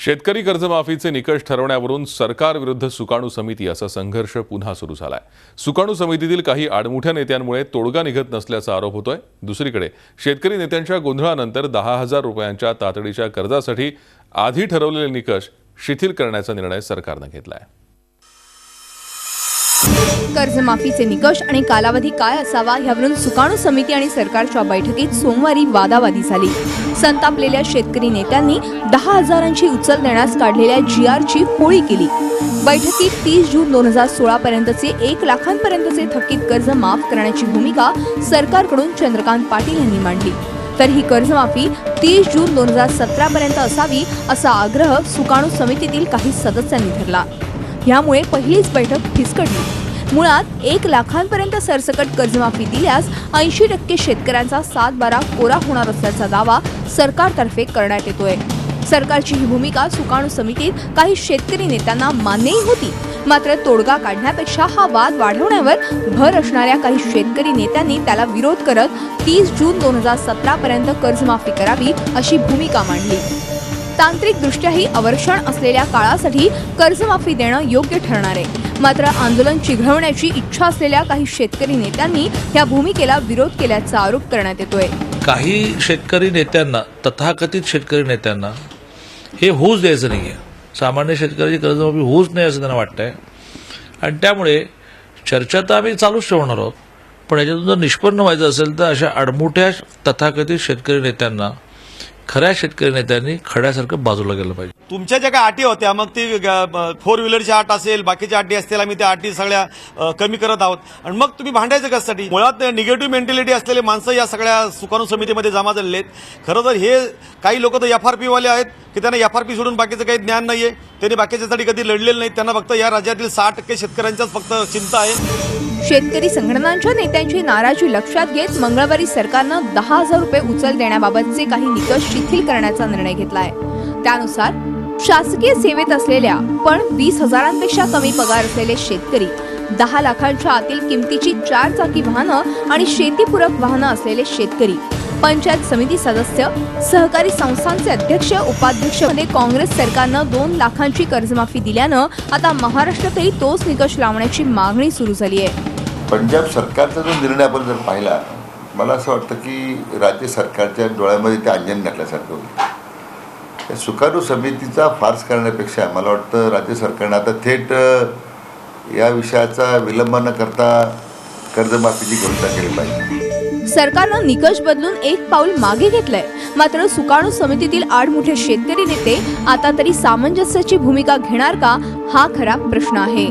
शेतकरी कर्जमाफीचे निकष ठरवण्यावरून सरकार विरुद्ध सुकाणू समिती असा संघर्ष पुन्हा सुरू झालाय। सुकाणू समितीतील काही आडमुठ्या नेत्यांमुळे तोडगा निघत नसल्याचा आरोप होतोय। दुसरीकडे शेतकरी नेत्यांच्या गोंधळानंतर 10,000 रुपयांच्या तातडीच्या कर्जासाठी आधी ठरवलेले निकष शिथिल करण्याचा निर्णय सरकारने घेतलाय। कर्जमाफीचे निकष आणि कालावधी काय असावा यावरून सुकाणू समिती आणि सरकारच्या बैठकीत सोमवारी वादावादी झाली। संतापलेल्या शेतकरी नेत्यांनी 10,000ची उचल देण्यास काढलेल्या जीआरची होळी केली। बैठकीत 30 जून 2016 पर्यंतचे 1 लाखांपर्यंतचे थकीत कर्ज माफ करण्याची भूमिका सरकारकडून चंद्रकांत पाटील यांनी मांडली। तर ही कर्जमाफी 30 जून 2017 पर्यंत असावी असा आग्रह सुकाणू समितीतील काही सदस्यांनी धरला। यामुळे पहिलीच बैठक फिसकटली। मुळात 1 लाखांपर्यंत सरसकट कर्जमाफी दिल्यास 80% शेतकऱ्यांचा 7/12 कोरा होणार असल्याचा दावा सरकारतर्फे करण्यात येतोय। सरकारची ही भूमिका सुकाणू समितीत काही शेतकरी नेत्यांना मान्यही होती, मात्र तोडगा काढण्यापेक्षा हा वाद वाढवण्यावर भर असणाऱ्या काही शेतकरी नेत्यांनी त्याला विरोध करत 30 जून 2017 पर्यंत कर्जमाफी करावी अशी भूमिका मांडली। तांत्रिकदृष्ट्याही अवर्षण असलेल्या काळासाठी कर्जमाफी देणं योग्य ठरणार आहे, मात्र आंदोलन चिघळवण्याची इच्छा असलेल्या काही शेतकरी नेत्यांनी या भूमिकेला विरोध केल्याचा आरोप करण्यात येतोय। काही शेतकरी नेत्यांना, तथाकथित शेतकरी नेत्यांना हे होऊच द्यायचं नाहीये। सामान्य शेतकऱ्याची कर्जमाफी होऊच नाही असं त्यांना वाटतंय आणि त्यामुळे चर्चा तर आम्ही चालूच ठेवणार आहोत, पण याच्यातून जर निष्पन्न व्हायचं असेल तर अशा अडमुठ्या तथाकथित शेतकरी नेत्यांना खऱ्या शेतकरी नेत्यांनी खड्यासारखं बाजूला गेलं पाहिजे। तुमच्या ज्या काही अटी होत्या, मग ती 4 व्हीलरची अट असेल, बाकीच्या अटी असतील, आम्ही त्या अटी सगळ्या कमी करत आहोत आणि मग तुम्ही भांडायचं कशासाठी? मुळात निगेटिव्ह मेंटॅलिटी असलेले माणसं या सगळ्या सुकाणू समितीमध्ये जमा झालेले आहेत। खरं तर हे काही लोक तर FRP वाले आहेत की त्यांना FRP सोडून बाकीचं काही ज्ञान नाहीये, त्यांनी बाकीच्यासाठी कधी लढलेलं नाही। त्यांना फक्त या राज्यातील 60% शेतकऱ्यांच्याच फक्त चिंता आहे। शेतकरी संघटनांच्या नेत्यांची नाराजी लक्षात घेत मंगळवारी सरकारनं 10,000 रुपये उचल देण्याबाबतचे काही निकष शिथिल करण्याचा निर्णय घेतलाय। त्यानुसार शासकीय सेवेत असलेल्या पण 20,000पेक्षा कमी पगार असलेले शेतकरी, 10 लाखांच्या आतील किमतीची 4 चाकी वाहनं आणि शेतीपूरक वाहनं असलेले शेतकरी, पंचायत समिती सदस्य, सहकारी संस्थांचे अध्यक्ष उपाध्यक्ष मध्ये काँग्रेस सरकारनं 2 लाखांची कर्जमाफी दिल्यानं आता महाराष्ट्रातही तोच निकष लावण्याची मागणी सुरू झाली आहे। पंजाब सरकारचा जो निर्णय आपण जर पाहिला, मला असं वाटतं की राज्य सरकारच्या डोळ्यामध्ये ते अंजन घातल्यासारखं होतं। सुकाणू समितीचा फार्स करण्यापेक्षा मला वाटतं राज्य सरकारनं आता थेट या विषयाचा विलंब न करता कर्जमाफीची घोषणा केली पाहिजे। सरकारनं निकष बदलून 1 पाऊल मागे घेतलंय, मात्र सुकाणू समितीतील आडमुठे शेतकरी नेते आता तरी सामंजस्याची भूमिका घेणार का, हा खरा प्रश्न आहे।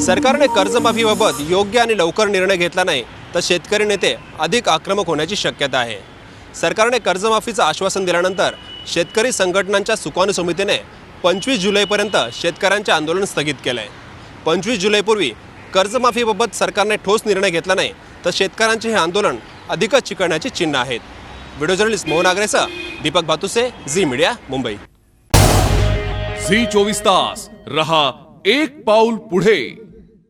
सरकारने कर्जमाफीबाबत योग्य आणि लवकर निर्णय घेतला नाही तर शेतकरी नेते अधिक आक्रमक होण्याची शक्यता आहे। सरकारने कर्जमाफीचं आश्वासन दिल्यानंतर शेतकरी संघटनांच्या सुकाणू समितीने 25 जुलैपर्यंत शेतकऱ्यांचे आंदोलन स्थगित केलंय। 25 जुलैपूर्वी कर्जमाफीबाबत सरकारने ठोस निर्णय घेतला नाही तर शेतकऱ्यांचे हे आंदोलन अधिकच चिघळण्याची चिन्ह आहेत। व्हिडिओ जर्नलिस्ट मोहन आगरेसह दीपक भातुसे, झी मीडिया, मुंबई। झी 24 तास रहा एक पाऊल पुढे।